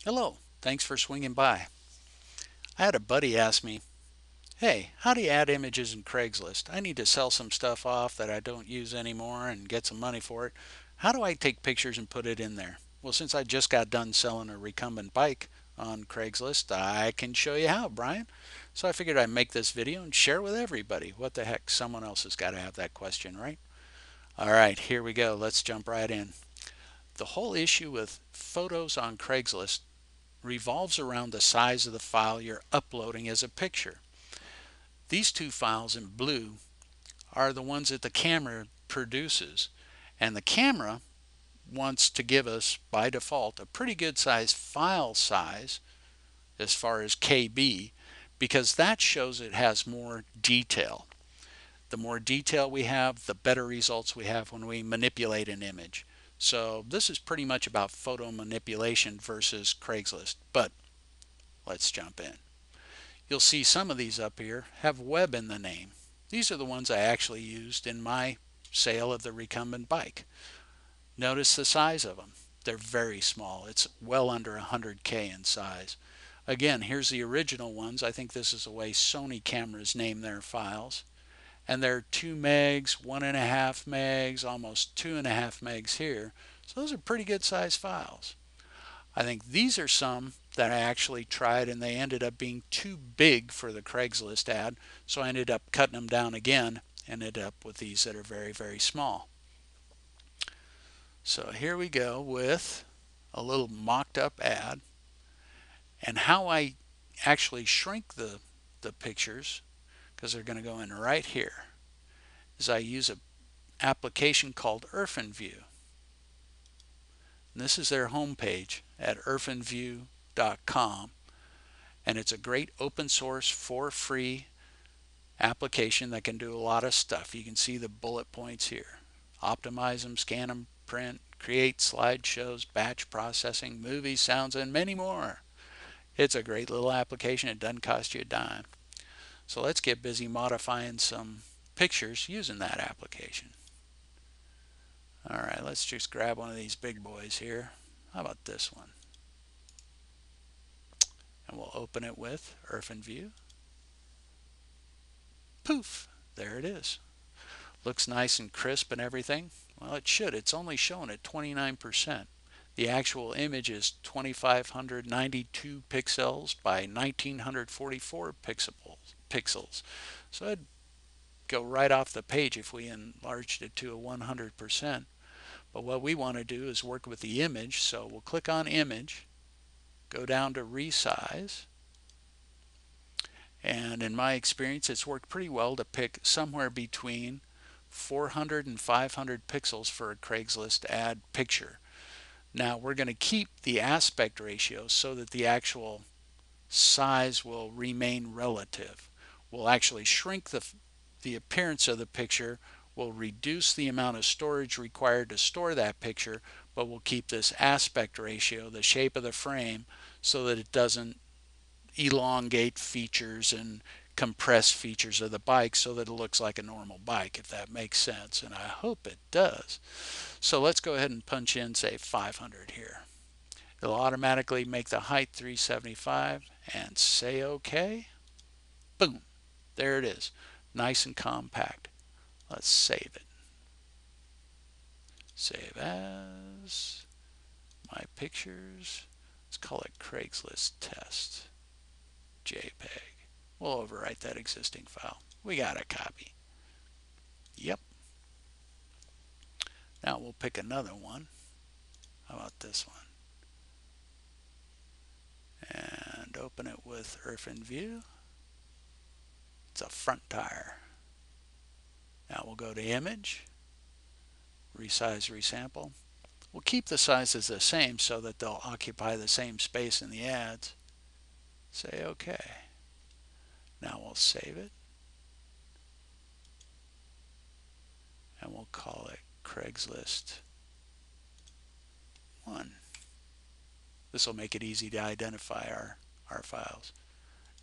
Hello, thanks for swinging by. I had a buddy ask me, hey, how do you add images in Craigslist? I need to sell some stuff off that I don't use anymore and get some money for it. How do I take pictures and put it in there? Well, since I just got done selling a recumbent bike on Craigslist, I can show you how, Brian. So I figured I'd make this video and share with everybody. What the heck, someone else has got to have that question, right? All right, here we go. Let's jump right in. The whole issue with photos on Craigslist revolves around the size of the file you're uploading as a picture. These two files in blue are the ones that the camera produces, and the camera wants to give us by default a pretty good size file size as far as KB, because that shows it has more detail. The more detail we have, the better results we have when we manipulate an image. So this is pretty much about photo manipulation versus Craigslist, but let's jump in. You'll see some of these up here have web in the name. These are the ones I actually used in my sale of the recumbent bike. Notice the size of them. They're very small. It's well under 100K in size. Again, here's the original ones. I think this is the way Sony cameras name their files. And they're 2 megs, 1.5 megs, almost 2.5 megs here. So those are pretty good size files. I think these are some that I actually tried and they ended up being too big for the Craigslist ad. So I ended up cutting them down again and ended up with these that are very, very small. So here we go with a little mocked up ad, and how I actually shrink the pictures, because they're going to go in right here, is I use an application called View. And this is their homepage at irfanview.com. And it's a great open source for free application that can do a lot of stuff. You can see the bullet points here. Optimize them, scan them, print, create slideshows, batch processing, movies, sounds, and many more. It's a great little application. It doesn't cost you a dime. So let's get busy modifying some pictures using that application. All right, let's just grab one of these big boys here. How about this one? And we'll open it with View. Poof, there it is. Looks nice and crisp and everything. Well, it should. It's only shown at 29%. The actual image is 2592 pixels by 1944 pixels. So it'd go right off the page if we enlarged it to a 100%. But what we want to do is work with the image. So we'll click on image, go down to resize, and in my experience it's worked pretty well to pick somewhere between 400 and 500 pixels for a Craigslist ad picture. Now we're going to keep the aspect ratio so that the actual size will remain relative. We'll actually shrink the appearance of the picture, we'll reduce the amount of storage required to store that picture, but we'll keep this aspect ratio, the shape of the frame, so that it doesn't elongate features and compress features of the bike so that it looks like a normal bike, if that makes sense, and I hope it does. So let's go ahead and punch in, say, 500 here. It'll automatically make the height 375 and say OK. Boom, there it is, nice and compact. Let's save it. Save as my pictures. Let's call it Craigslist test JPEG. We'll overwrite that existing file. We got a copy. Yep. Now we'll pick another one. How about this one? And open it with View. It's a front tire. Now we'll go to image, resize, resample. We'll keep the sizes the same so that they'll occupy the same space in the ads. Say OK. Now we'll save it. And we'll call it Craigslist 1. This will make it easy to identify our files.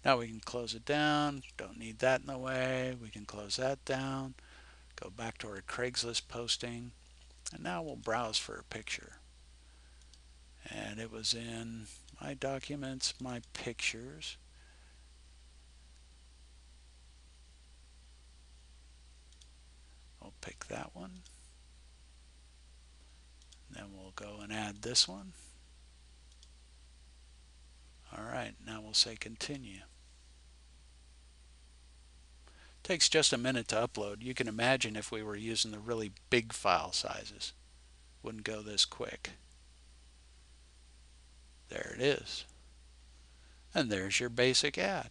Now we can close it down. Don't need that in the way. We can close that down. Go back to our Craigslist posting. And now we'll browse for a picture. And it was in My documents, my pictures. We'll pick that one. Then we'll go and add this one. All right, now we'll say continue. Takes just a minute to upload. You can imagine if we were using the really big file sizes. Wouldn't go this quick. There it is. And there's your basic ad.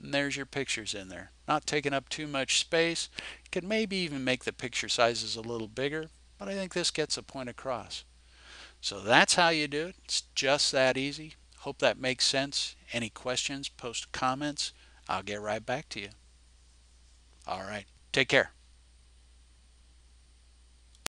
And there's your pictures in there. Not taking up too much space. You could maybe even make the picture sizes a little bigger, but I think this gets the point across. So that's how you do it. It's just that easy. Hope that makes sense. Any questions, post comments. I'll get right back to you. All right. Take care.